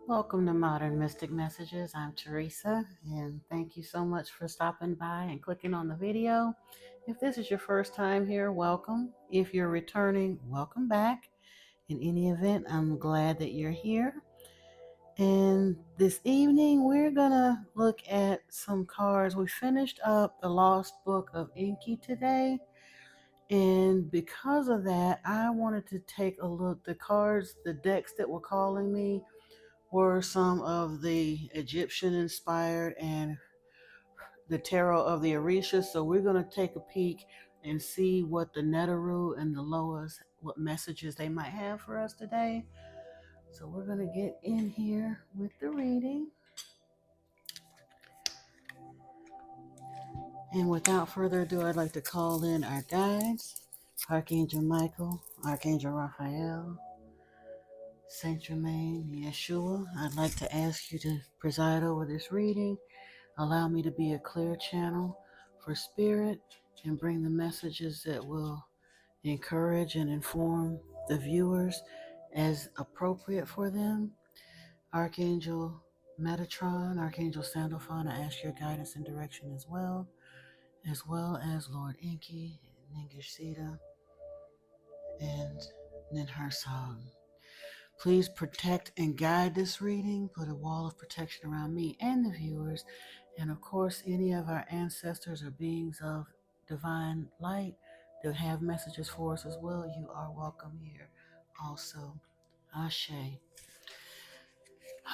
Welcome to Modern Mystic Messages. I'm Teresa, and thank you so much for stopping by and clicking on the video. If this is your first time here, welcome. If you're returning, welcome back. In any event, I'm glad that you're here. And this evening, we're going to look at some cards. We finished up the Lost Book of Inky today. And because of that, I wanted to take a look. The cards, the decks that were calling me were some of the Egyptian inspired and the tarot of the Orishas. So we're going to take a peek and see what the Netaru and the Loas, what messages they might have for us today. So we're going to get in here with the reading. And without further ado, I'd like to call in our guides, Archangel Michael, Archangel Raphael, Saint Germain, Yeshua. I'd like to ask you to preside over this reading. Allow me to be a clear channel for spirit and bring the messages that will encourage and inform the viewers as appropriate for them. Archangel Metatron, Archangel Sandalphon, I ask your guidance and direction as well as Lord Enki, Ningishita, and Ninharsag. Please protect and guide this reading. Put a wall of protection around me and the viewers. And of course, any of our ancestors or beings of divine light that have messages for us as well, you are welcome here also. Ashe.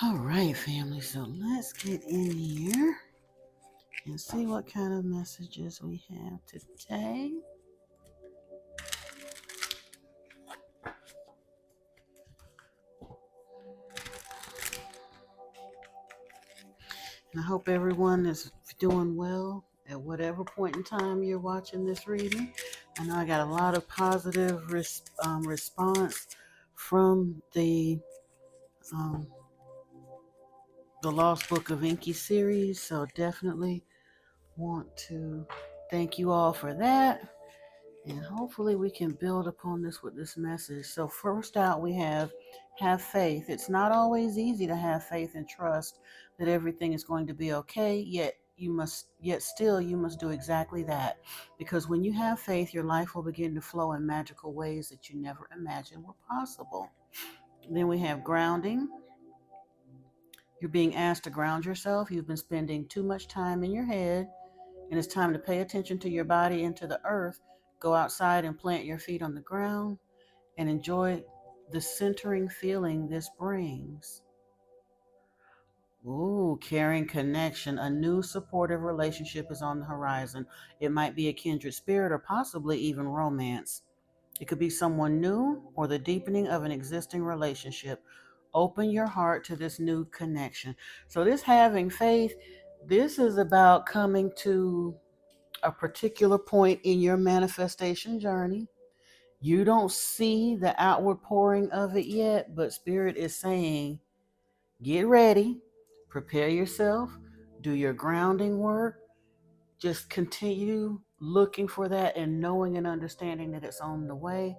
All right, family. So let's get in here and see what kind of messages we have today. And I hope everyone is doing well at whatever point in time you're watching this reading. I know I got a lot of positive response from um, the Lost Book of Inky series, so definitely want to thank you all for that. And hopefully we can build upon this with this message. So first out we have faith. It's not always easy to have faith and trust that everything is going to be okay, yet still you must do exactly that. Because when you have faith, your life will begin to flow in magical ways that you never imagined were possible. Then we have grounding. You're being asked to ground yourself. You've been spending too much time in your head, and it's time to pay attention to your body and to the earth. Go outside and plant your feet on the ground and enjoy the centering feeling this brings. Ooh, caring connection. A new supportive relationship is on the horizon. It might be a kindred spirit or possibly even romance. It could be someone new or the deepening of an existing relationship. Open your heart to this new connection. So, this having faith, this is about coming to a particular point in your manifestation journey. You don't see the outward pouring of it yet, but Spirit is saying, get ready, prepare yourself, do your grounding work, just continue looking for that and knowing and understanding that it's on the way.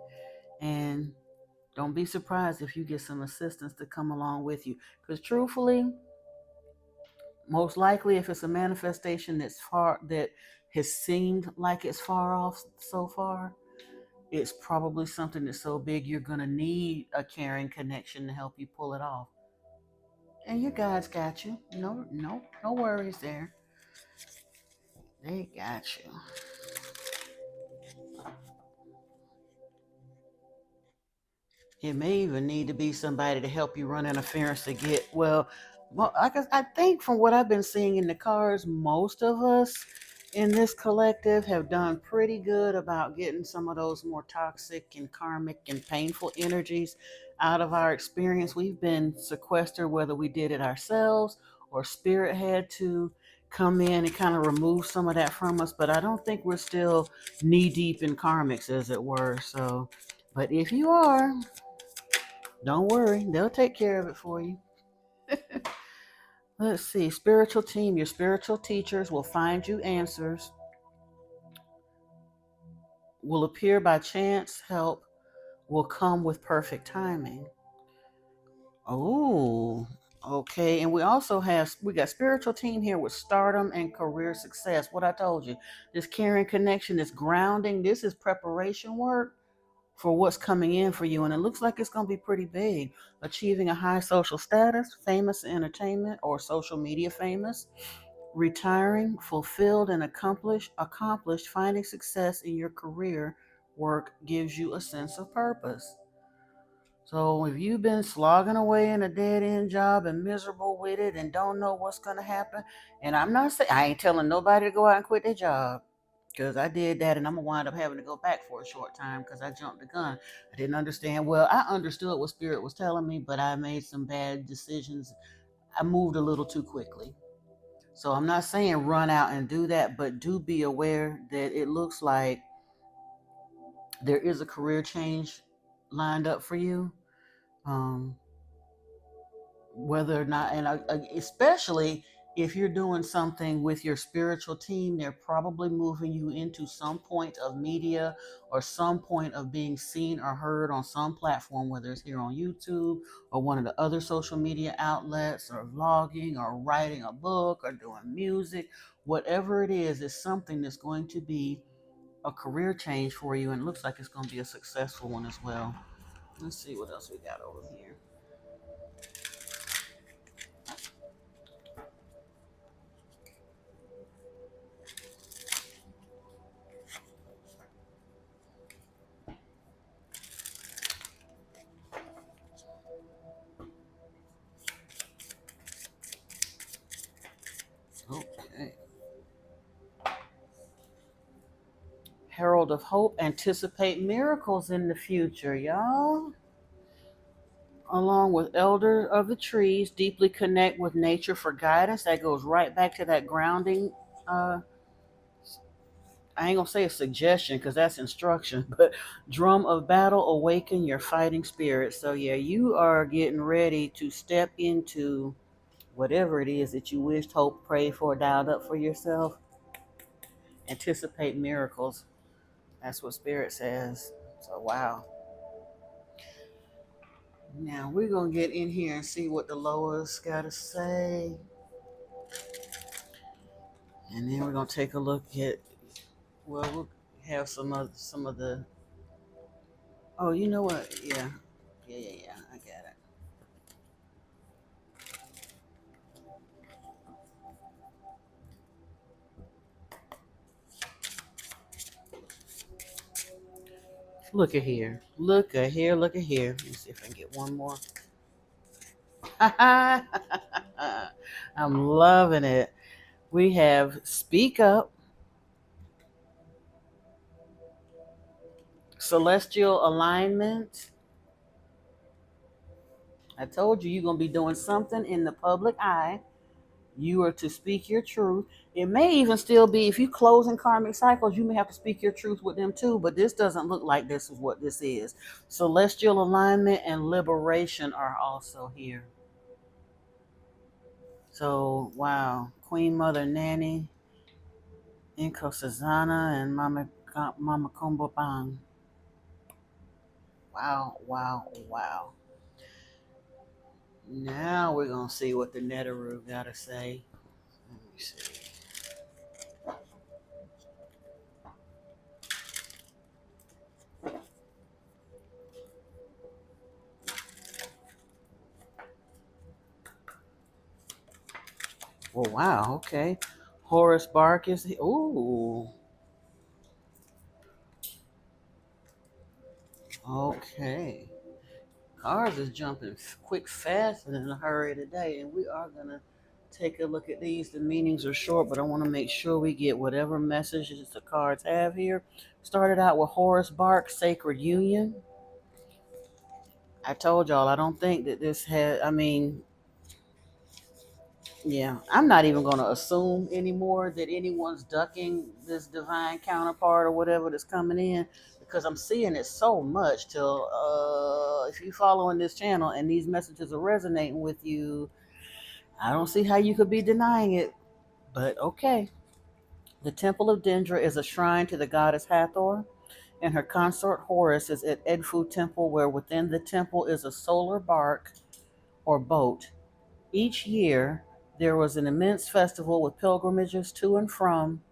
And don't be surprised if you get some assistance to come along with you. Because truthfully, most likely if it's a manifestation that has seemed like it's far off so far, it's probably something that's so big you're going to need a caring connection to help you pull it off. And your guides got you. No worries there. They got you. It may even need to be somebody to help you run interference to get, I think from what I've been seeing in the cards, most of us in this collective have done pretty good about getting some of those more toxic and karmic and painful energies out of our experience. We've been sequestered, whether we did it ourselves or spirit had to come in and kind of remove some of that from us. But I don't think we're still knee deep in karmics, as it were. So, but if you are, don't worry, they'll take care of it for you. Let's see. Spiritual team, your spiritual teachers will find you answers, will appear by chance, help will come with perfect timing. Oh, Okay, and we got spiritual team here with stardom and career success. What I told you, this caring connection, this grounding, this is preparation work for what's coming in for you, and it looks like it's going to be pretty big. Achieving a high social status, famous entertainment or social media famous, retiring, fulfilled and accomplished, finding success in your career work gives you a sense of purpose. So if you've been slogging away in a dead end job and miserable with it and don't know what's gonna happen, and I'm not saying I ain't telling nobody to go out and quit their job because I did that and I'm gonna wind up having to go back for a short time because I jumped the gun. I didn't understand. Well, I understood what spirit was telling me, but I made some bad decisions. I moved a little too quickly. So I'm not saying run out and do that, but do be aware that it looks like there is a career change lined up for you. Um, Whether or not, and especially if you're doing something with your spiritual team, they're probably moving you into some point of media or some point of being seen or heard on some platform, whether it's here on YouTube or one of the other social media outlets, or vlogging or writing a book or doing music. Whatever it is something that's going to be a career change for you, and it looks like it's going to be a successful one as well. Let's see what else we got over here. Okay. Herald of Hope, anticipate miracles in the future, y'all. Along with Elder of the Trees, deeply connect with nature for guidance. That goes right back to that grounding. Uh, I ain't gonna say a suggestion because that's instruction, but drum of battle, awaken your fighting spirit. So, yeah, you are getting ready to step into whatever it is that you wished, hope, prayed for, dialed up for yourself. Anticipate miracles. That's what Spirit says. So, wow. Now we're gonna get in here and see what the Loas gotta say, and then we're gonna take a look at. Well, we'll have some of the. Oh, you know what? Yeah, yeah. I got it. Look at here. Look at here. Look at here. Let me see if I can get one more. I'm loving it. We have Speak Up, Celestial Alignment. I told you you're gonna be doing something in the public eye. You are to speak your truth. It may even still be, if you close in karmic cycles, you may have to speak your truth with them too, but this doesn't look like this is what this is. Celestial alignment and liberation are also here. So, wow. Queen Mother Nanny, Inko Sazana, and Mama Kombo Bang. Wow, wow, wow. Now we're going to see what the Netaru got to say. Let me see. Well, wow, okay. Horace Bark is. Ooh. Okay. Cars is jumping quick, fast, and in a hurry today, and we are gonna take a look at these. The meanings are short, but I want to make sure we get whatever messages the cards have here. Started out with Horace Bark, Sacred Union. I told y'all I don't think that this had. I mean, yeah, I'm not even gonna assume anymore that anyone's ducking this divine counterpart or whatever that's coming in, because I'm seeing it so much. Till if you following this channel and these messages are resonating with you, I don't see how you could be denying it. But okay. The Temple of Dendra is a shrine to the goddess Hathor, and her consort Horus is at Edfu Temple, where within the temple is a solar bark or boat. Each year, there was an immense festival with pilgrimages to and from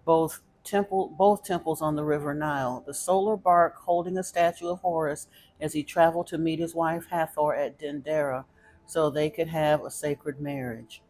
both temples on the river Nile. The solar bark holding a statue of Horus as he traveled to meet his wife Hathor at Dendera so they could have a sacred marriage.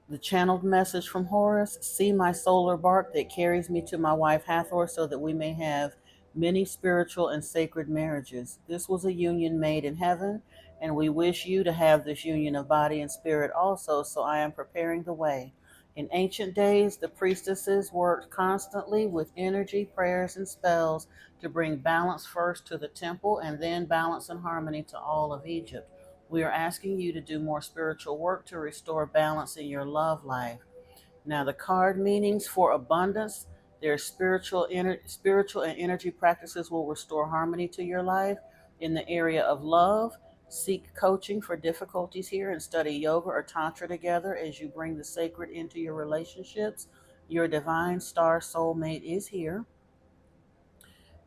The channeled message from Horus: see my solar bark that carries me to my wife Hathor so that we may have many spiritual and sacred marriages. This was a union made in heaven, and we wish you to have this union of body and spirit also, so I am preparing the way. In ancient days, the priestesses worked constantly with energy, prayers, and spells to bring balance first to the temple and then balance and harmony to all of Egypt. We are asking you to do more spiritual work to restore balance in your love life. Now, the card meanings for abundance: their spiritual and energy practices will restore harmony to your life. In the area of love, seek coaching for difficulties here and study yoga or tantra together as you bring the sacred into your relationships. Your divine star soulmate is here.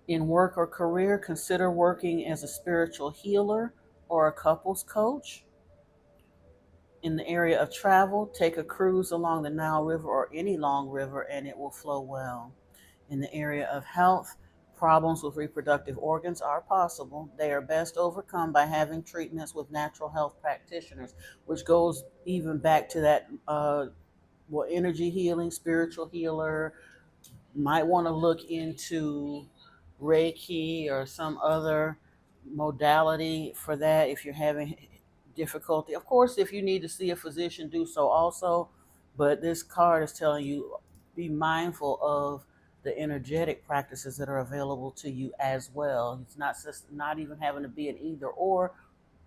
In work or career, consider working as a spiritual healer or a couples coach. In the area of travel, take a cruise along the Nile River or any long river and it will flow well. In the area of health, problems with reproductive organs are possible. They are best overcome by having treatments with natural health practitioners, which goes even back to that energy healing, spiritual healer. Might want to look into Reiki or some other modality for that if you're having difficulty. Of course, if you need to see a physician, do so also. But this card is telling you be mindful of the energetic practices that are available to you as well. It's not just not even having to be an either or,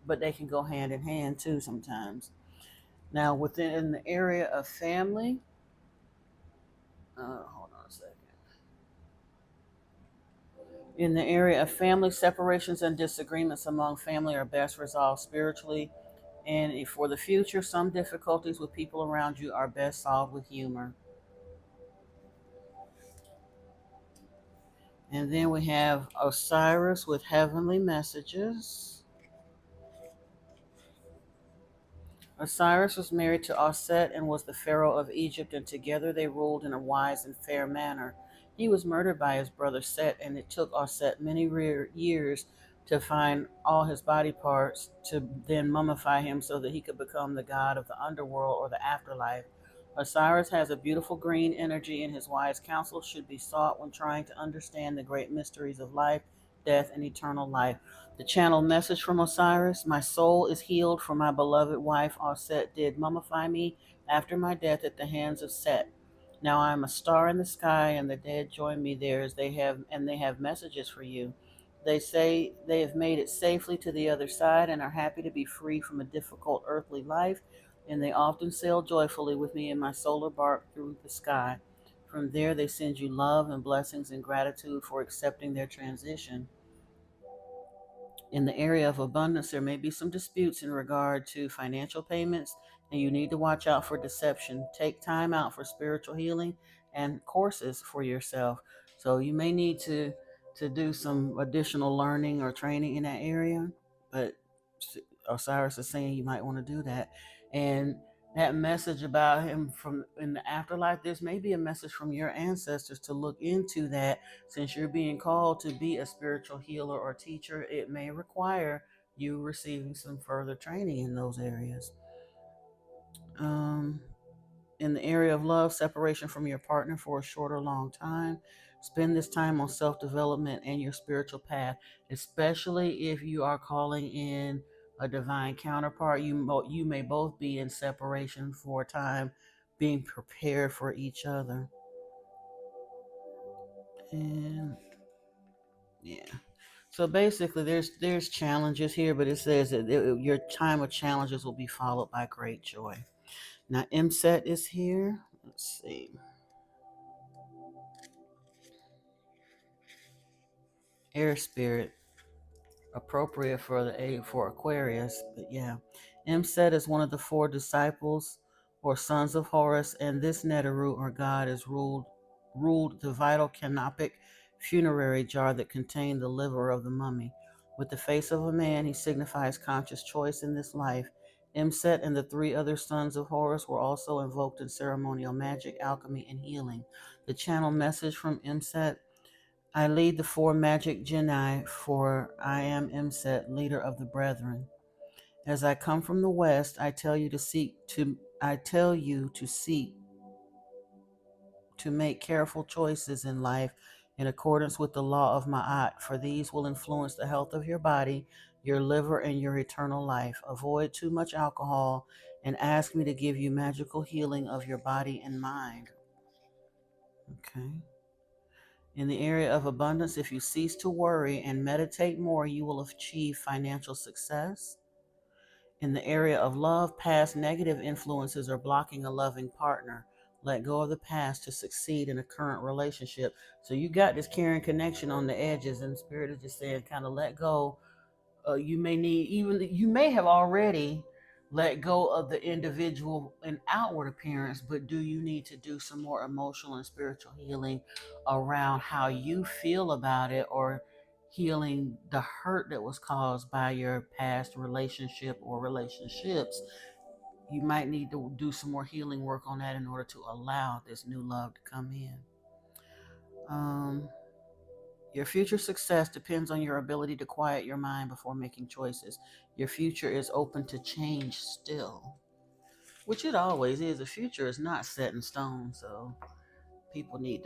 but they can go hand in hand too sometimes. Now, within the area of family, hold on a second. In the area of family, separations and disagreements among family are best resolved spiritually. And for the future, some difficulties with people around you are best solved with humor. And then we have Osiris with heavenly messages. Osiris was married to Auset and was the pharaoh of Egypt, and together they ruled in a wise and fair manner. He was murdered by his brother Set, and it took Auset many years to find all his body parts to then mummify him so that he could become the god of the underworld or the afterlife. Osiris has a beautiful green energy, and his wise counsel should be sought when trying to understand the great mysteries of life, death, and eternal life. The channel message from Osiris: my soul is healed, for my beloved wife Auset did mummify me after my death at the hands of Set. Now I am a star in the sky, and the dead join me there as they have messages for you. They say they have made it safely to the other side and are happy to be free from a difficult earthly life, and they often sail joyfully with me in my solar bark through the sky. From there they send you love and blessings and gratitude for accepting their transition. In the area of abundance, there may be some disputes in regard to financial payments, and you need to watch out for deception. Take time out for spiritual healing and courses for yourself. So you may need to do some additional learning or training in that area, but Osiris is saying you might want to do that. And that message about him from in the afterlife, this may be a message from your ancestors to look into that. Since you're being called to be a spiritual healer or teacher, it may require you receiving some further training in those areas. um, in the area of love, separation from your partner for a short or long time. Spend this time on self development and your spiritual path, especially if you are calling in a divine counterpart. You may both be in separation for a time, being prepared for each other. And yeah. So basically, there's challenges here, but it says that your time of challenges will be followed by great joy. Now, MSET is here. Let's see. Air spirit, appropriate for for Aquarius. But yeah, Imset is one of the four disciples or sons of Horus, and this Neteru or god is ruled the vital canopic funerary jar that contained the liver of the mummy. With the face of a man, he signifies conscious choice in this life. Imset and the three other sons of Horus were also invoked in ceremonial magic, alchemy, and healing. The channel message from Imset: I lead the four magic genii, for I am Imset, leader of the brethren. As I come from the west, I tell you to seek to make careful choices in life in accordance with the law of Ma'at, for these will influence the health of your body, your liver, and your eternal life. Avoid too much alcohol and ask me to give you magical healing of your body and mind. Okay. In the area of abundance, if you cease to worry and meditate more, you will achieve financial success. In the area of love, past negative influences are blocking a loving partner. Let go of the past to succeed in a current relationship. So you got this caring connection on the edges, and Spirit is just saying, kind of let go. You may have already let go of the individual and outward appearance, but do you need to do some more emotional and spiritual healing around how you feel about it, or healing the hurt that was caused by your past relationship or relationships? You might need to do some more healing work on that in order to allow this new love to come in. Your future success depends on your ability to quiet your mind before making choices. Your future is open to change still, which it always is. The future is not set in stone, so people need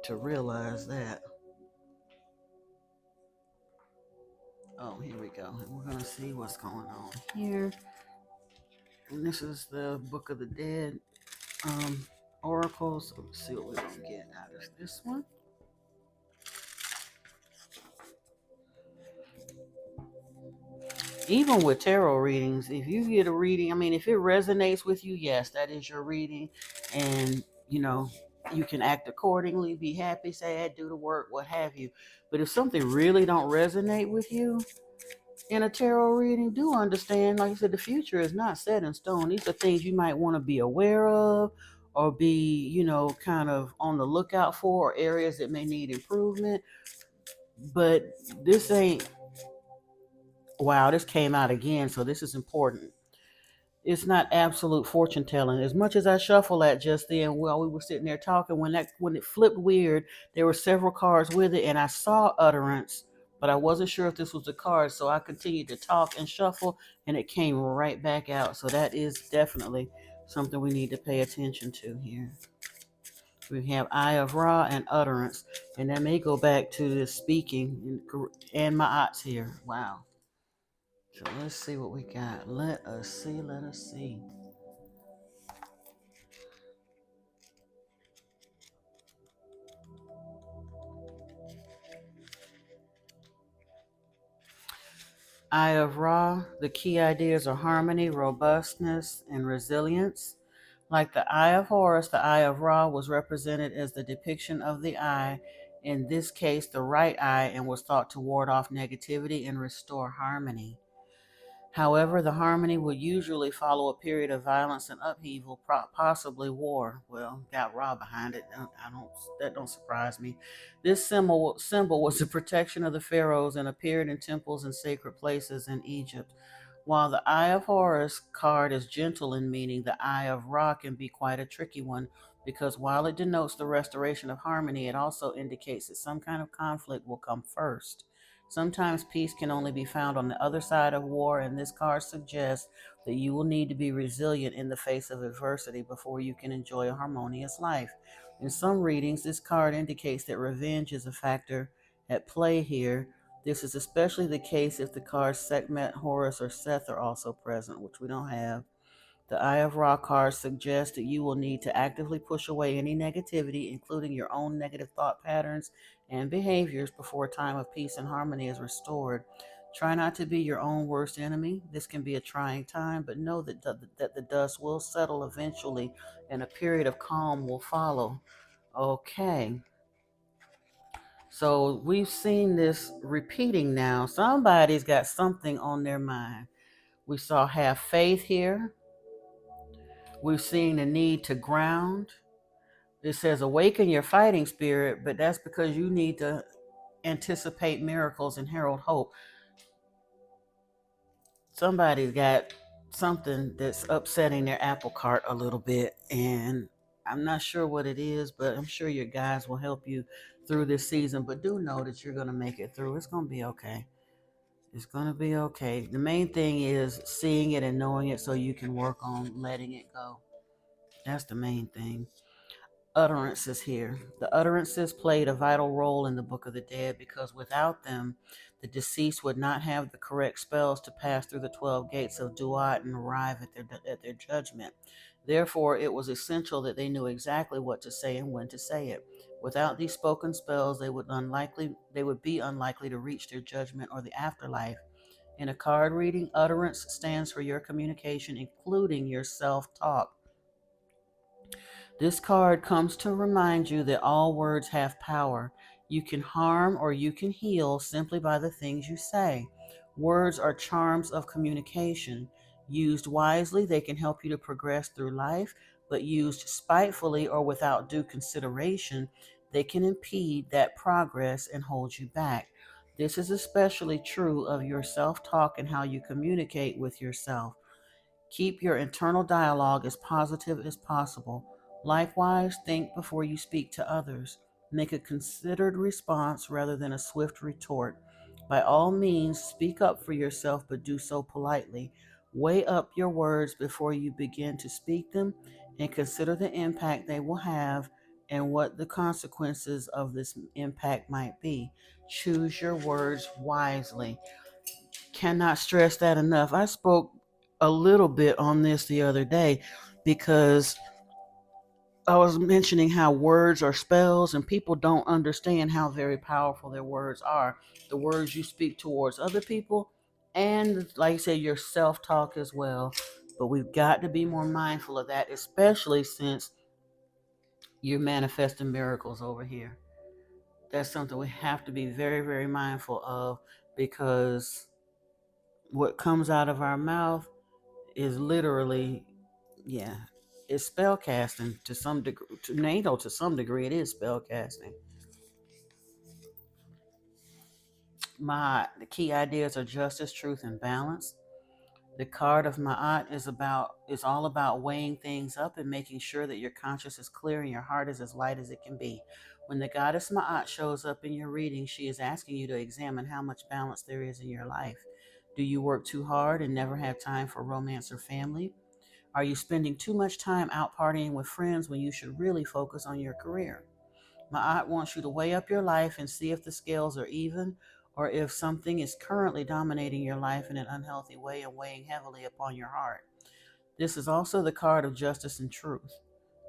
to realize that. Oh, here we go. And we're going to see what's going on here. And this is the Book of the Dead oracles. So let's see what we're going to get out of this one. Even with tarot readings, if you get a reading, I mean, if it resonates with you, yes, that is your reading. And, you can act accordingly, be happy, sad, do the work, what have you. But if something really don't resonate with you in a tarot reading, do understand, like I said, the future is not set in stone. These are things you might want to be aware of, or be, kind of on the lookout for, or areas that may need improvement. But this ain't, wow, this came out again, so this is important. It's not absolute fortune telling. As much as I shuffle that just then while we were sitting there talking, when it flipped weird, there were several cards with it, and I saw utterance, but I wasn't sure if this was the card, so I continued to talk and shuffle, and it came right back out. So that is definitely something we need to pay attention to here. We have Eye of Ra and utterance, and that may go back to the speaking and my odds here. Wow. So let's see what we got. Let us see. Eye of Ra, the key ideas are harmony, robustness, and resilience. Like the Eye of Horus, the Eye of Ra was represented as the depiction of the eye, in this case the right eye, and was thought to ward off negativity and restore harmony. However, the harmony would usually follow a period of violence and upheaval, possibly war. Well, got Ra behind it. That don't surprise me. This symbol was the protection of the pharaohs and appeared in temples and sacred places in Egypt. While the Eye of Horus card is gentle in meaning, the Eye of Ra can be quite a tricky one, because while it denotes the restoration of harmony, it also indicates that some kind of conflict will come first. Sometimes peace can only be found on the other side of war, and this card suggests that you will need to be resilient in the face of adversity before you can enjoy a harmonious life. In some readings, this card indicates that revenge is a factor at play here. This is especially the case if the cards Sekhmet, Horus, or Seth are also present, which we don't have. The Eye of Ra card suggests that you will need to actively push away any negativity, including your own negative thought patterns and behaviors, before a time of peace and harmony is restored. Try not to be your own worst enemy. This can be a trying time, but know that the dust will settle eventually and a period of calm will follow. Okay. So we've seen this repeating now. Somebody's got something on their mind. We saw have faith here. We've seen the need to ground. It says awaken your fighting spirit, but that's because you need to anticipate miracles and herald hope. Somebody's got something that's upsetting their apple cart a little bit. And I'm not sure what it is, but I'm sure your guys will help you through this season. But do know that you're going to make it through. It's going to be okay. It's going to be okay. The main thing is seeing it and knowing it so you can work on letting it go. That's the main thing. Utterances here. The utterances played a vital role in the Book of the Dead because without them, the deceased would not have the correct spells to pass through the 12 gates of Duat and arrive at their judgment. Therefore, it was essential that they knew exactly what to say and when to say it. Without these spoken spells, they would be unlikely to reach their judgment or the afterlife. In a card reading, utterance stands for your communication, including your self-talk. This card comes to remind you that all words have power. You can harm or you can heal simply by the things you say. Words are charms of communication. Used wisely, they can help you to progress through life, but used spitefully or without due consideration, they can impede that progress and hold you back. This is especially true of your self talk and how you communicate with yourself. Keep your internal dialogue as positive as possible. Likewise, think before you speak to others. Make a considered response rather than a swift retort. By all means, speak up for yourself, but do so politely. Weigh up your words before you begin to speak them and consider the impact they will have and what the consequences of this impact might be. Choose your words wisely. Cannot stress that enough. I spoke a little bit on this the other day because I was mentioning how words are spells and people don't understand how very powerful their words are. The words you speak towards other people and, like I said, your self talk as well. But we've got to be more mindful of that, especially since you're manifesting miracles over here. That's something we have to be very, very mindful of because what comes out of our mouth is literally, yeah, it's spell casting to some degree. To NATO, to some degree, it is spell casting. The key ideas are justice, truth, and balance. The card of Ma'at is all about weighing things up and making sure that your conscience is clear and your heart is as light as it can be. When the goddess Ma'at shows up in your reading, she is asking you to examine how much balance there is in your life. Do you work too hard and never have time for romance or family? Are you spending too much time out partying with friends when you should really focus on your career? Ma'at wants you to weigh up your life and see if the scales are even or if something is currently dominating your life in an unhealthy way and weighing heavily upon your heart. This is also the card of justice and truth.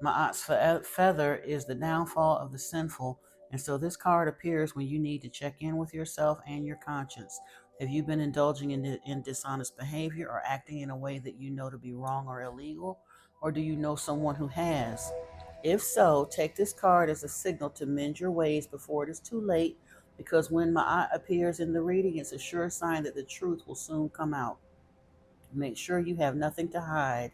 Ma'at's feather is the downfall of the sinful, and so this card appears when you need to check in with yourself and your conscience. Have you been indulging in dishonest behavior or acting in a way that you know to be wrong or illegal? Or do you know someone who has? If so, take this card as a signal to mend your ways before it is too late, because when Ma'at appears in the reading, it's a sure sign that the truth will soon come out. Make sure you have nothing to hide.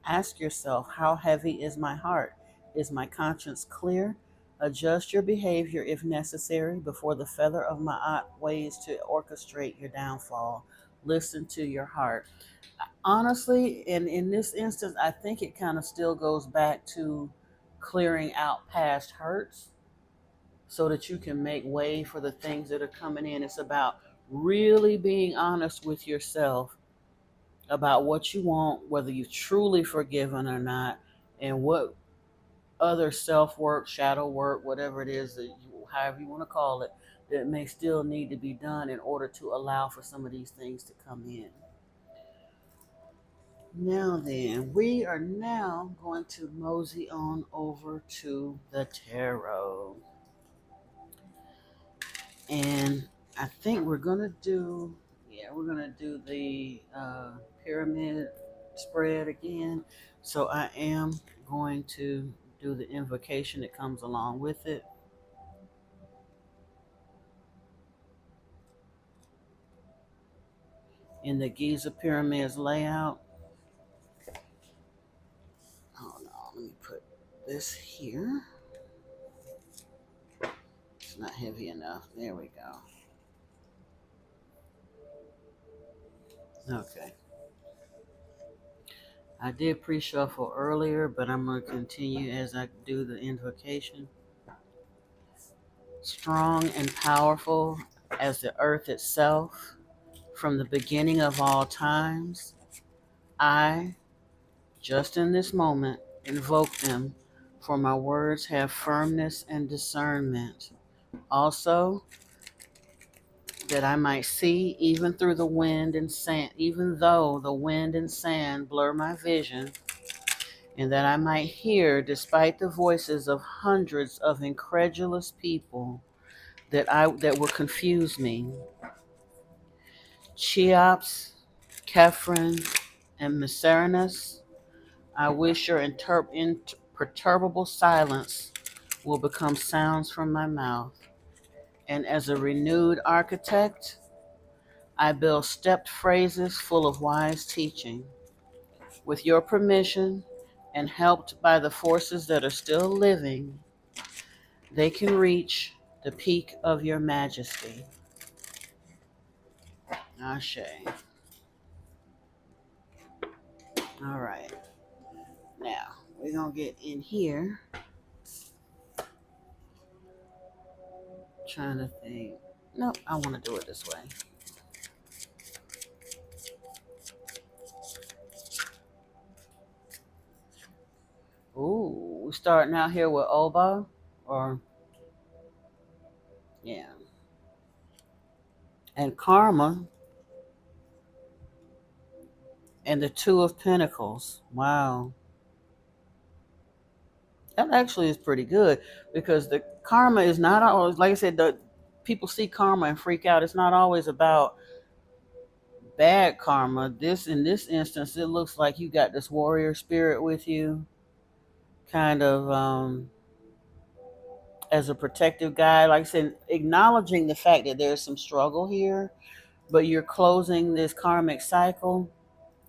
Ask yourself, how heavy is my heart? Is my conscience clear? Adjust your behavior if necessary before the feather of Ma'at weighs to orchestrate your downfall. Listen to your heart. Honestly, in this instance, I think it kind of still goes back to clearing out past hurts so that you can make way for the things that are coming in. It's about really being honest with yourself about what you want, whether you've truly forgiven or not, and what other self work, shadow work, whatever it is that however you want to call it, that may still need to be done in order to allow for some of these things to come in. Now then, we are now going to mosey on over to the tarot. And I think we're gonna do the pyramid spread again. So I am going to do the invocation that comes along with it in the Giza pyramids layout. Hold on, let me put this here. It's not heavy enough. There we go. Okay. I did pre-shuffle earlier, but I'm going to continue as I do the invocation. Strong and powerful as the earth itself, from the beginning of all times, I, just in this moment, invoke them, for my words have firmness and discernment. Also, that I might see even through the wind and sand, even though the wind and sand blur my vision, and that I might hear, despite the voices of hundreds of incredulous people that will confuse me. Cheops, Kephren, and Mycerinus, I wish your imperturbable silence will become sounds from my mouth. And as a renewed architect, I build stepped phrases full of wise teaching. With your permission, and helped by the forces that are still living, they can reach the peak of your majesty. Ashe. All right. Now, we're going to get in here. Trying to think. Nope, I want to do it this way. Ooh, we're starting out here with Oba. Or, yeah. And Karma. And the Two of Pentacles. Wow. That actually is pretty good because the karma is not always, like I said, the people see karma and freak out. It's not always about bad karma. This in this instance, it looks like you got this warrior spirit with you, kind of as a protective guide. Like I said, acknowledging the fact that there's some struggle here, but you're closing this karmic cycle.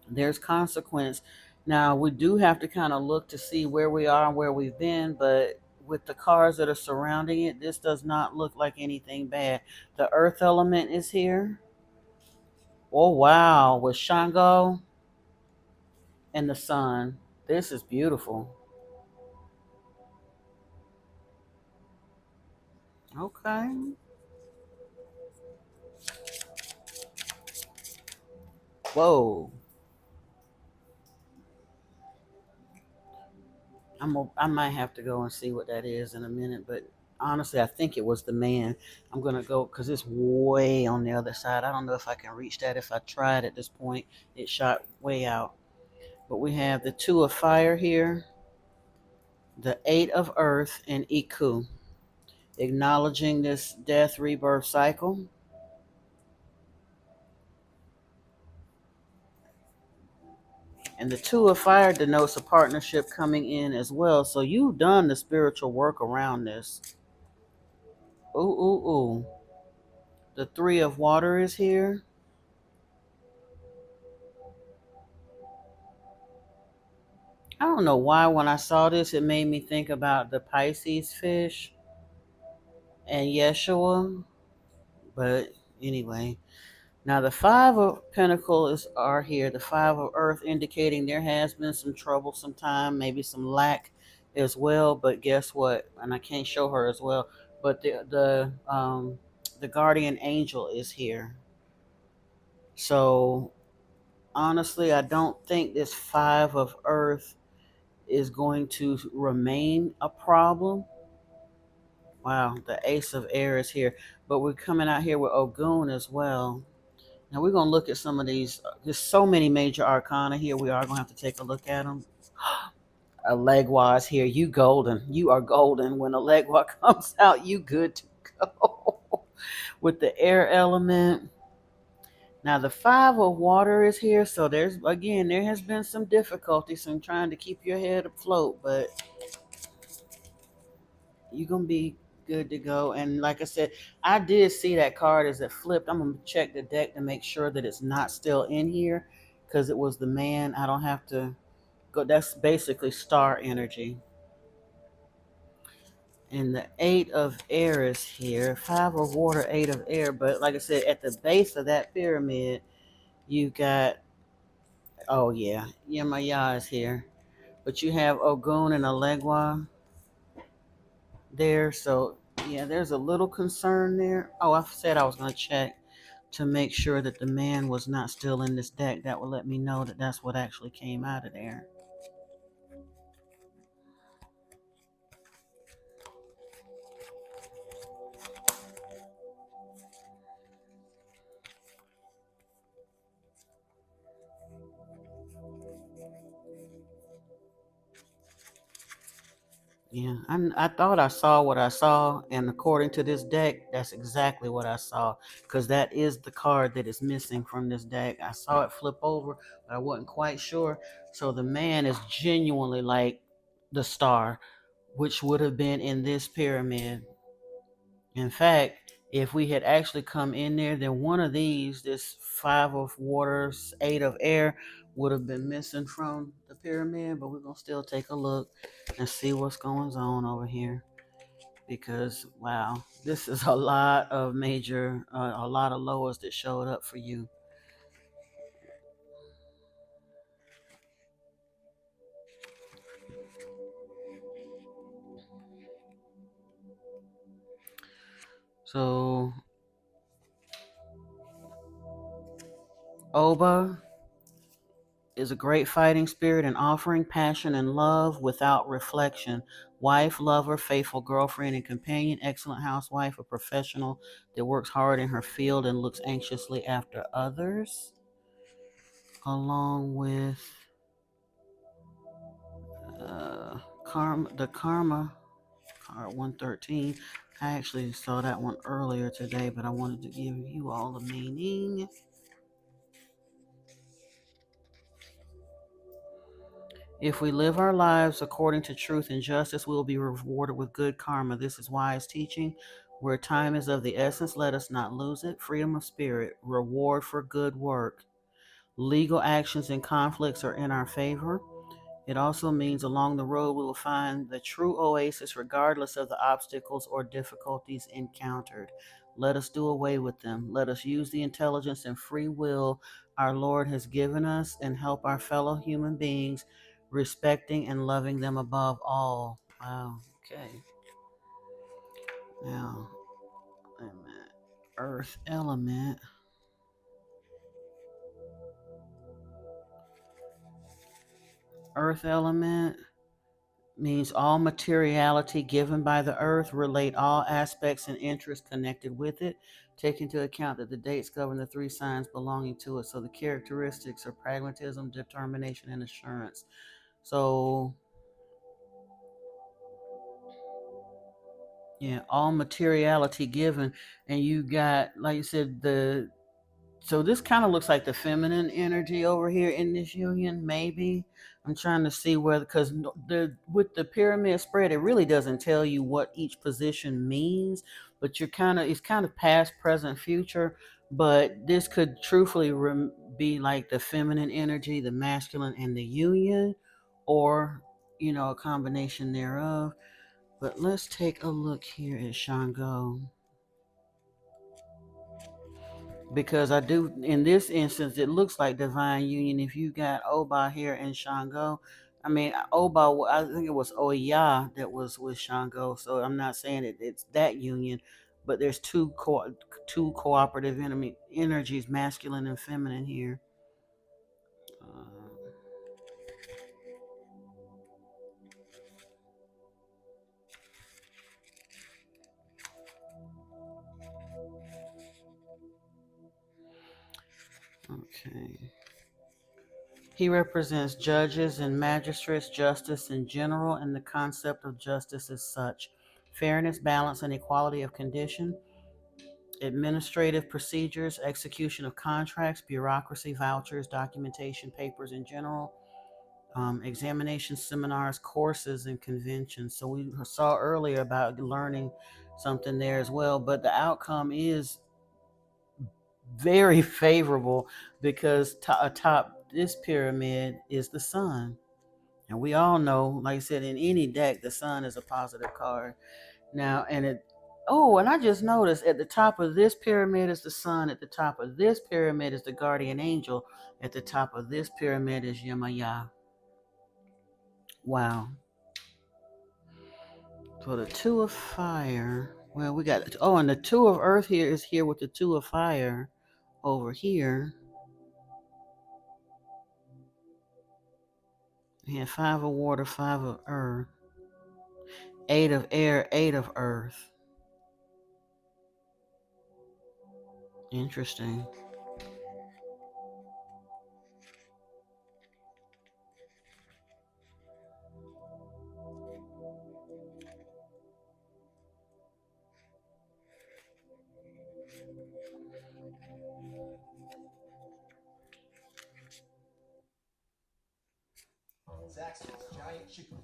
There's consequence. Now we do have to kind of look to see where we are and where we've been, but with the cards that are surrounding it, this does not look like anything bad. The earth element is here. Oh wow, with Shango and the sun. This is beautiful. Okay. Whoa. I might have to go and see what that is in a minute, but honestly, I think it was the man. I'm gonna go because it's way on the other side. I don't know if I can reach that. If I tried at this point, it shot way out. But we have the Two of Fire here, the Eight of Earth, and Iku, acknowledging this death rebirth cycle. And the Two of Fire denotes a partnership coming in as well. So you've done the spiritual work around this. Ooh, ooh, ooh. The Three of Water is here. I don't know why when I saw this, it made me think about the Pisces fish and Yeshua. But anyway, now the Five of Pentacles are here. The Five of Earth indicating there has been some troublesome time, maybe some lack as well. But guess what? And I can't show her as well. But the guardian angel is here. So honestly, I don't think this Five of Earth is going to remain a problem. Wow, the Ace of Air is here. But we're coming out here with Ogun as well. Now we're going to look at some of these. There's so many major arcana here. We are going to have to take a look at them. A Legua is here. You golden. You are golden. When a Legua comes out, you good to go. With the air element. Now the Five of Water is here. So there's, again, there has been some difficulties in trying to keep your head afloat. But you're going to be good to go. And like I said, I did see that card as it flipped. I'm going to check the deck to make sure that it's not still in here because it was the man. I don't have to go. That's basically star energy. And the Eight of Air is here. Five of Water, Eight of Air. But like I said, at the base of that pyramid, you got Oh yeah, Yemaya is here, but you have Ogun and Alegua there, so yeah, there's a little concern there. Oh, I said I was gonna check to make sure that the man was not still in this deck. That would let me know that that's what actually came out of there. Yeah, I thought I saw what I saw, and according to this deck, that's exactly what I saw, because that is the card that is missing from this deck. I saw it flip over, but I wasn't quite sure. So the man is genuinely like the star, which would have been in this pyramid. In fact, if we had actually come in there, then one of these, this five of waters, eight of air, would have been missing from the pyramid. But we're gonna still take a look and see what's going on over here, because wow, this is a lot of major, a lot of lowers that showed up for you. So Oba is a great fighting spirit and offering passion and love without reflection. Wife, lover, faithful girlfriend and companion, excellent housewife, a professional that works hard in her field and looks anxiously after others. Along with the karma card 113. I actually saw that one earlier today, but I wanted to give you all the meaning. If we live our lives according to truth and justice, we will be rewarded with good karma. This is wise teaching. Where time is of the essence, let us not lose it. Freedom of spirit, reward for good work. Legal actions and conflicts are in our favor. It also means along the road we will find the true oasis regardless of the obstacles or difficulties encountered. Let us do away with them. Let us use the intelligence and free will our Lord has given us and help our fellow human beings, respecting and loving them above all. Wow. Okay. Now, wait a minute. Earth element. Earth element means all materiality given by the earth, relate all aspects and interests connected with it. Take into account that the dates govern the three signs belonging to it. So the characteristics are pragmatism, determination, and assurance. So yeah, all materiality given, and you got, like you said, the so this kind of looks like the feminine energy over here in this union. Maybe I'm trying to see whether, because the with the pyramid spread, it really doesn't tell you what each position means, but you're kind of, it's kind of past, present, future. But this could truthfully be like the feminine energy, the masculine, and the union, or a combination thereof. But let's take a look here at Shango, because I do, in this instance it looks like divine union. If you got Oba here and Shango, I mean Oba, I think it was Oya that was with Shango, so I'm not saying it's that union, but there's two cooperative energies, masculine and feminine here. uh, okay, he represents judges and magistrates, justice in general, and the concept of justice as such: fairness, balance, and equality of condition, administrative procedures, execution of contracts, bureaucracy, vouchers, documentation, papers in general, examinations, seminars, courses, and conventions. So we saw earlier about learning something there as well, but the outcome is very favorable, because atop this pyramid is the sun. And we all know, like I said, in any deck, the sun is a positive card. Now, and it Oh, and I just noticed at the top of this pyramid is the sun. At the top of this pyramid is the guardian angel. At the top of this pyramid is Yemaya. Wow. So the two of fire. Well, we got, oh, and the two of earth here is here with the two of fire over here. We have five of water, five of earth, eight of air, eight of earth. Interesting.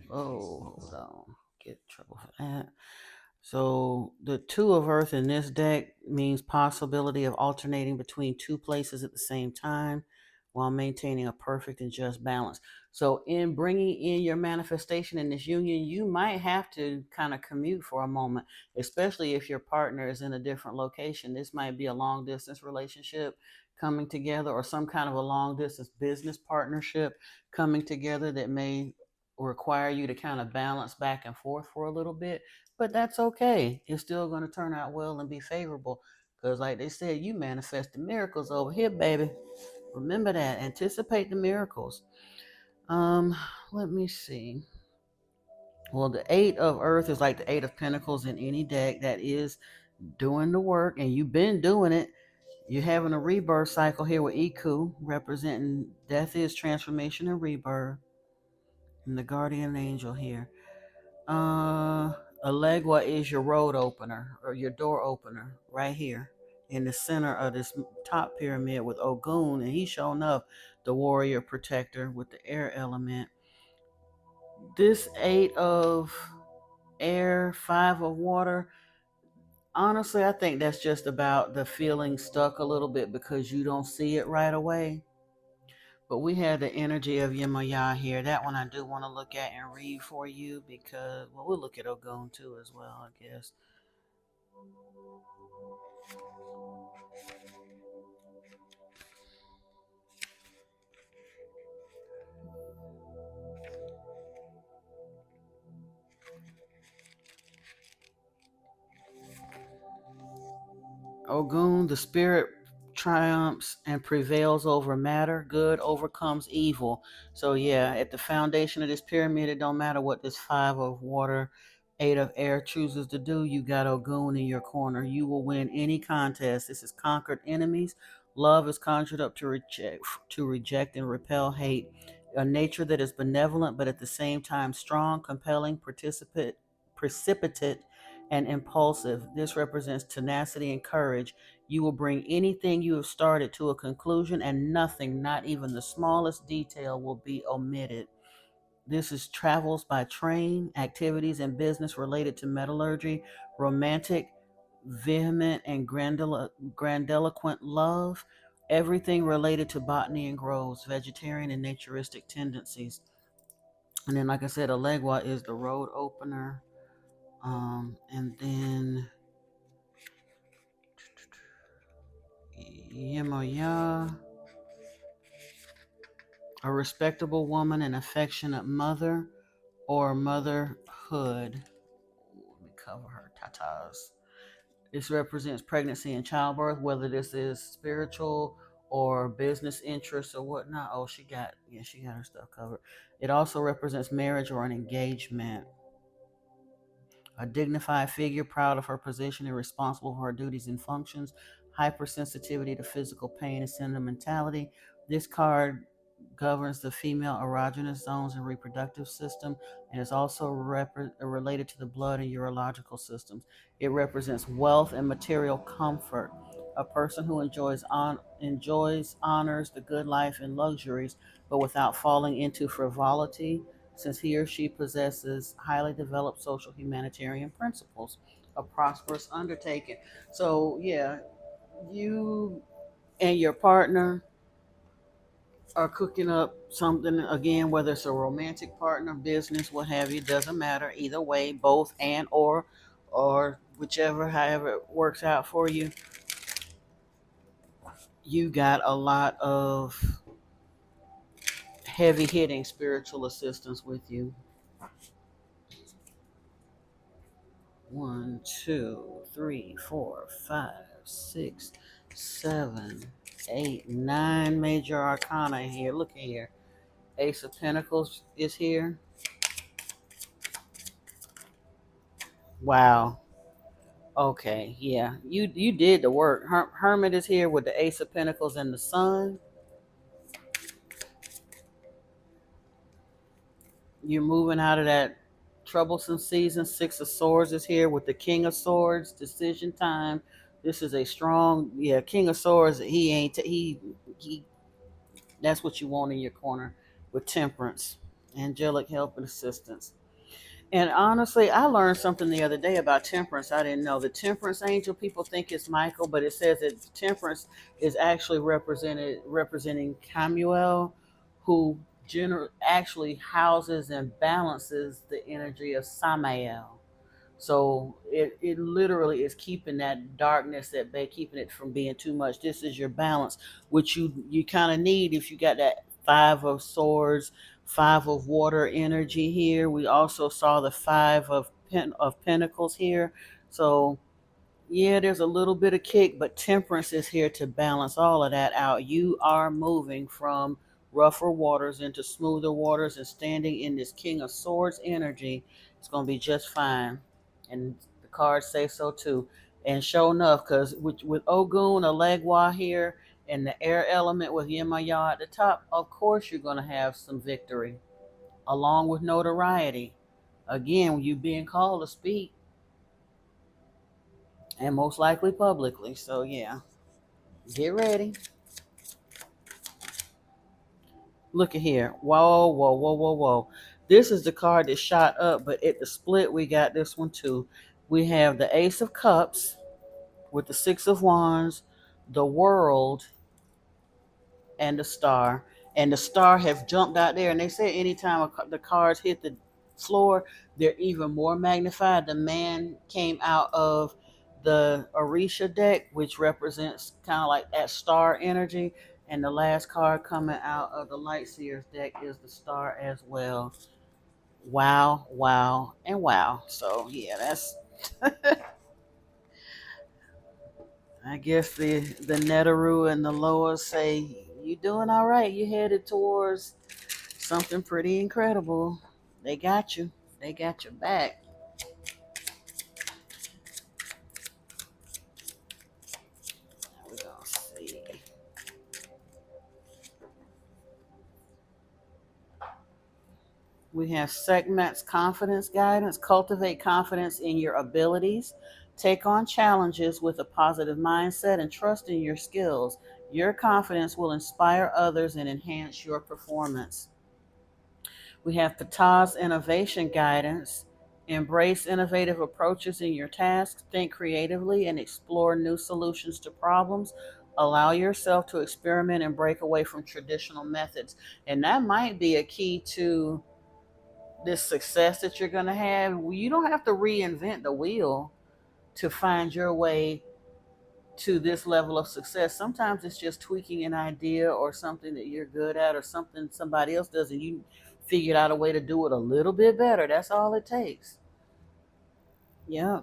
Oh, hold on. Get in trouble for that. So the two of earth in this deck means possibility of alternating between two places at the same time while maintaining a perfect and just balance. So in bringing in your manifestation in this union, you might have to kind of commute for a moment, especially if your partner is in a different location. This might be a long distance relationship coming together or some kind of a long distance business partnership coming together that may require you to kind of balance back and forth for a little bit, but that's okay. It's still going to turn out well and be favorable because, like they said, you manifest the miracles over here, baby. Remember that. Anticipate the miracles. Um, Let me see. Well, the eight of earth is like the eight of pentacles in any deck that is doing the work, and you've been doing it. You're having a rebirth cycle here with Iku, representing death is transformation and rebirth, and the guardian angel here. A legua is your road opener or your door opener right here in the center of this top pyramid with Ogun, and he's showing up the warrior protector with the air element. This eight of air, five of water. Honestly, I think that's just about the feeling stuck a little bit because you don't see it right away. But we had the energy of Yemaya here. That one I do want to look at and read for you because, well, we'll look at Ogun too as well, I guess. Ogun, the spirit triumphs and prevails over matter. Good overcomes evil. So yeah, at the foundation of this pyramid, it don't matter what this five of water, eight of air chooses to do. You got Ogun in your corner. You will win any contest. This is conquered enemies. Love is conjured up to reject and repel hate. A nature that is benevolent, but at the same time strong, compelling, precipitate, and impulsive. This represents tenacity and courage. You will bring anything you have started to a conclusion, and nothing, not even the smallest detail, will be omitted. This is travels by train, activities and business related to metallurgy, romantic, vehement, and grandiloquent love, everything related to botany and groves, vegetarian and naturistic tendencies. And then, like I said, Alegua is the road opener. And then Yemoya, a respectable woman, an affectionate mother, or motherhood. Let me cover her tatas. This represents pregnancy and childbirth, whether this is spiritual or business interests or whatnot. Oh, she got her stuff covered. It also represents marriage or an engagement. A dignified figure, proud of her position and responsible for her duties and functions, hypersensitivity to physical pain and sentimentality. This card governs the female erogenous zones and reproductive system and is also related to the blood and urological systems. It represents wealth and material comfort. A person who enjoys, honors the good life and luxuries, but without falling into frivolity, since he or she possesses highly developed social humanitarian principles, a prosperous undertaking. So, yeah, you and your partner are cooking up something again, whether it's a romantic partner, business, what have you, doesn't matter. Either way, both and or or whichever, however it works out for you. You got a lot of heavy hitting spiritual assistance with you. 1, 2, 3, 4, 5, 6, 7, 8, 9 major arcana here. Look at here. Ace of Pentacles is here. Wow. Okay, yeah. You did the work. Hermit is here with the Ace of Pentacles and the Sun. You're moving out of that troublesome season. Six of Swords is here with the King of Swords. Decision time. This is a strong, yeah. King of Swords. He ain't. He. That's what you want in your corner with Temperance, angelic help and assistance. And honestly, I learned something the other day about Temperance. I didn't know the Temperance angel. People think it's Michael, but it says that Temperance is actually representing Camuel, who actually houses and balances the energy of Samael. So it literally is keeping that darkness at bay, keeping it from being too much. This is your balance, which you kind of need if you got that Five of Swords, Five of Water energy here. We also saw the Five of Pentacles here. So yeah, there's a little bit of kick, but Temperance is here to balance all of that out. You are moving from rougher waters into smoother waters and standing in this King of Swords energy. It's going to be just fine. And the cards say so too. And sure enough, because with Ogun, Alegwa here, and the air element with Yemaya at the top, of course you're going to have some victory, along with notoriety. Again, you being called to speak, and most likely publicly. So yeah, get ready. Look at here. Whoa, whoa, whoa, whoa, whoa. This is the card that shot up, but at the split, we got this one too. We have the Ace of Cups with the Six of Wands, the World, and the Star. And the Star have jumped out there. And they say anytime the cards hit the floor, they're even more magnified. The man came out of the Orisha deck, which represents kind of like that star energy. And the last card coming out of the Light Seers deck is the Star as well. Wow, wow, and wow. So yeah, that's I guess the Netaru and the Loa say you doing all right. You headed towards something pretty incredible. They got you. They got your back. We're gonna see. We have Segment's confidence guidance. Cultivate confidence in your abilities. Take on challenges with a positive mindset and trust in your skills. Your confidence will inspire others and enhance your performance. We have Patah's innovation guidance. Embrace innovative approaches in your tasks, think creatively, and explore new solutions to problems. Allow yourself to experiment and break away from traditional methods. And that might be a key to this success that you're going to have. You don't have to reinvent the wheel to find your way to this level of success. Sometimes it's just tweaking an idea or something that you're good at or something somebody else does and you figured out a way to do it a little bit better. That's all it takes. Yeah.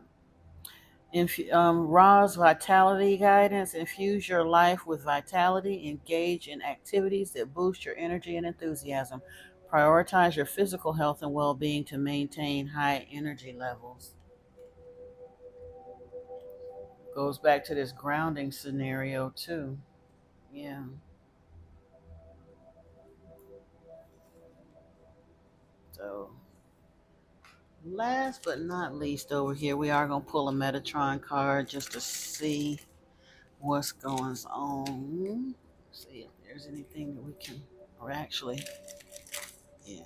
Ra's vitality guidance. Infuse your life with vitality. Engage in activities that boost your energy and enthusiasm. Prioritize your physical health and well being to maintain high energy levels. Goes back to this grounding scenario, too. Yeah. So, last but not least, over here, we are going to pull a Metatron card just to see what's going on. See if there's anything that we can, or actually, yeah.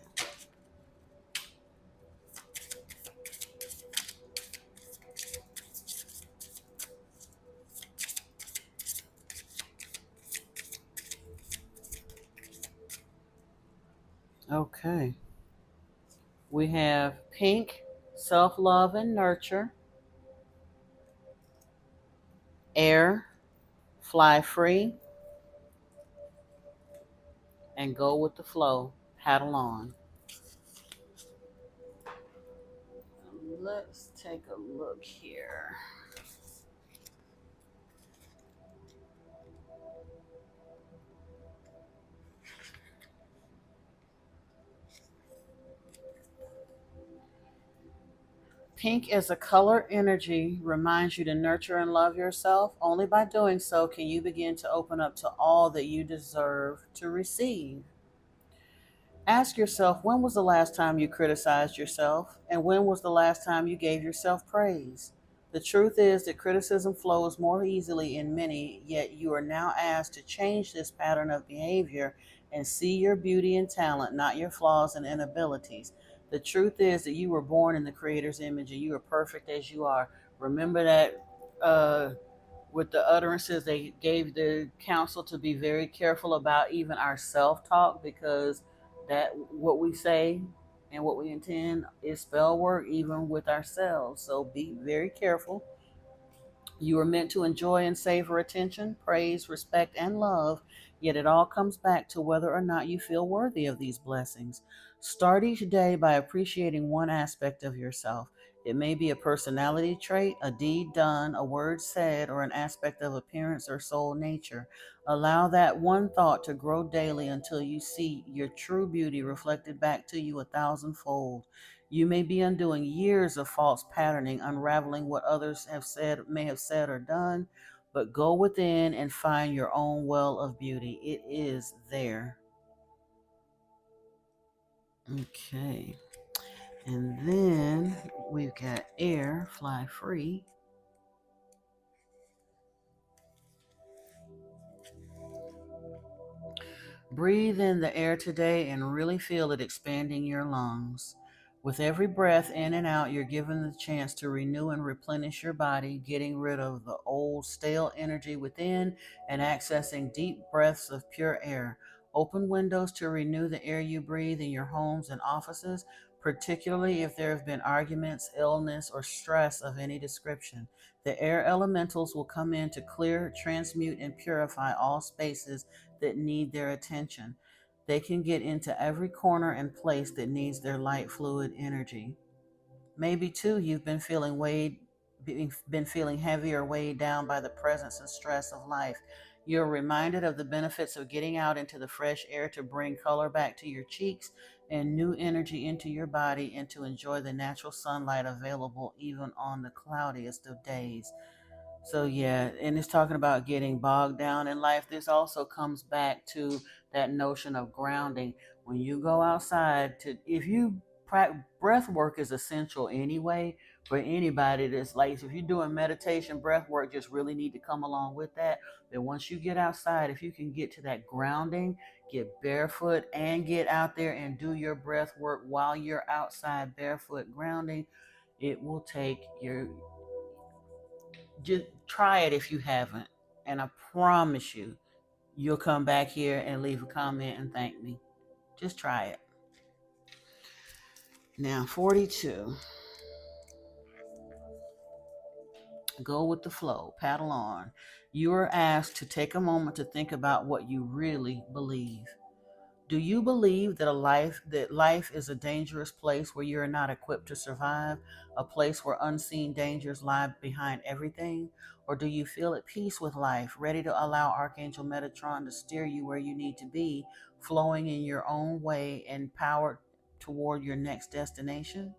Okay. We have pink, self love and nurture. Air, fly free, and go with the flow. Paddle on. Let's take a look here. Pink as a color energy reminds you to nurture and love yourself. Only by doing so can you begin to open up to all that you deserve to receive. Ask yourself, when was the last time you criticized yourself? And when was the last time you gave yourself praise? The truth is that criticism flows more easily in many, yet you are now asked to change this pattern of behavior and see your beauty and talent, not your flaws and inabilities. The truth is that you were born in the Creator's image and you are perfect as you are. Remember that with the utterances, they gave the counsel to be very careful about even our self talk, because that what we say and what we intend is spell work even with ourselves. So be very careful. You are meant to enjoy and savor attention, praise, respect, and love, yet it all comes back to whether or not you feel worthy of these blessings. Start each day by appreciating one aspect of yourself. It may be a personality trait, a deed done, a word said, or an aspect of appearance or soul nature. Allow that one thought to grow daily until you see your true beauty reflected back to you a thousandfold. You may be undoing years of false patterning, unraveling what others have said, may have said or done, but go within and find your own well of beauty. It is there. Okay. And then we've got air, fly free. Breathe in the air today and really feel it expanding your lungs. With every breath in and out, you're given the chance to renew and replenish your body, getting rid of the old stale energy within and accessing deep breaths of pure air. Open windows to renew the air you breathe in your homes and offices, particularly if there have been arguments, illness, or stress of any description. The air elementals will come in to clear, transmute, and purify all spaces that need their attention. They can get into every corner and place that needs their light fluid energy. Maybe too you've been feeling heavy or weighed down by the presence and stress of life. You're reminded of the benefits of getting out into the fresh air to bring color back to your cheeks and new energy into your body, and to enjoy the natural sunlight available even on the cloudiest of days. So yeah, and it's talking about getting bogged down in life. This also comes back to that notion of grounding. When you go outside to, if you breath work is essential anyway for anybody that's like, if you're doing meditation, breath work just really need to come along with that. But once you get outside, if you can get to that grounding, get barefoot and get out there and do your breath work while you're outside barefoot grounding, it will take your, just try it if you haven't. And I promise you, you'll come back here and leave a comment and thank me. Just try it. Now, 42. Go with the flow, paddle on. You are asked to take a moment to think about what you really believe. Do you believe that life is a dangerous place where you are not equipped to survive, a place where unseen dangers lie behind everything? Or do you feel at peace with life, ready to allow Archangel Metatron to steer you where you need to be, flowing in your own way and powered toward your next destination?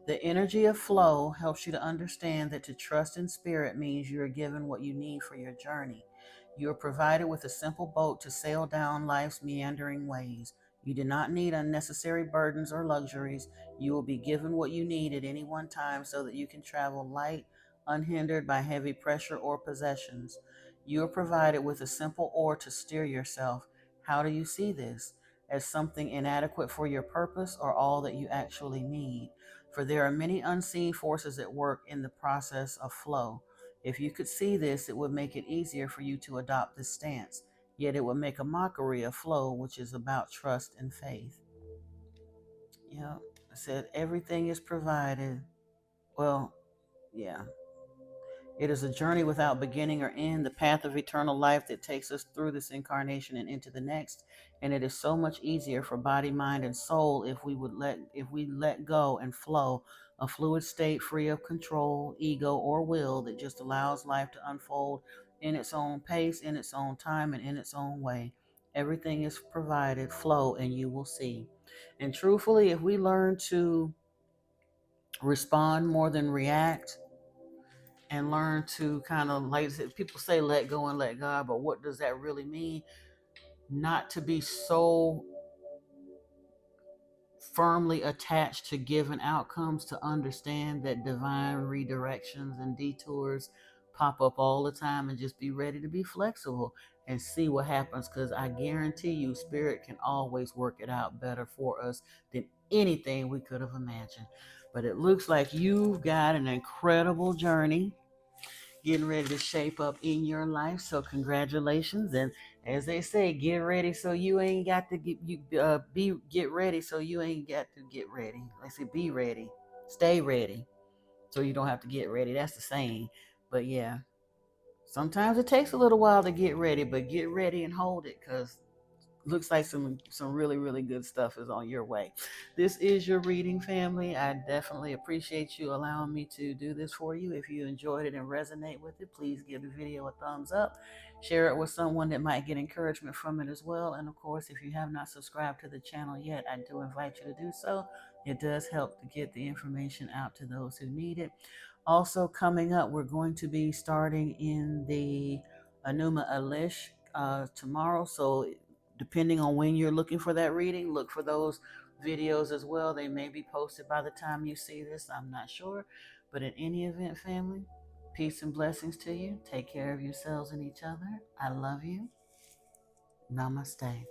The energy of flow helps you to understand that to trust in spirit means you are given what you need for your journey. You are provided with a simple boat to sail down life's meandering ways. You do not need unnecessary burdens or luxuries. You will be given what you need at any one time so that you can travel light, unhindered by heavy pressure or possessions. You are provided with a simple oar to steer yourself. How do you see this? As something inadequate for your purpose, or all that you actually need? For there are many unseen forces at work in the process of flow. If you could see this, it would make it easier for you to adopt this stance. Yet it would make a mockery of flow, which is about trust and faith. Yeah, I said everything is provided. Well, yeah. It is a journey without beginning or end, the path of eternal life that takes us through this incarnation and into the next. And it is so much easier for body, mind, and soul if we let go and flow, a fluid state free of control, ego, or will that just allows life to unfold in its own pace, in its own time, and in its own way. Everything is provided, flow, and you will see. And truthfully, if we learn to respond more than react, and learn to kind of, like I said, people say let go and let God, but what does that really mean? Not to be so firmly attached to given outcomes, to understand that divine redirections and detours pop up all the time, and just be ready to be flexible and see what happens, because I guarantee you spirit can always work it out better for us than anything we could have imagined. But it looks like you've got an incredible journey getting ready to shape up in your life. So congratulations, and as they say, get ready so you ain't got to get ready so you ain't got to get ready. Like I say, be ready, stay ready, so you don't have to get ready. That's the saying. But yeah, sometimes it takes a little while to get ready, but get ready and hold it, because looks like some really really good stuff is on your way. This is your reading, family. I definitely appreciate you allowing me to do this for you. If you enjoyed it and resonate with it, please give the video a thumbs up, share it with someone that might get encouragement from it as well. And of course, if you have not subscribed to the channel yet, I do invite you to do so. It does help to get the information out to those who need it. Also, coming up, we're going to be starting in the Anuma Elish tomorrow. So depending on when you're looking for that reading, look for those videos as well. They may be posted by the time you see this. I'm not sure. But in any event, family, peace and blessings to you. Take care of yourselves and each other. I love you. Namaste.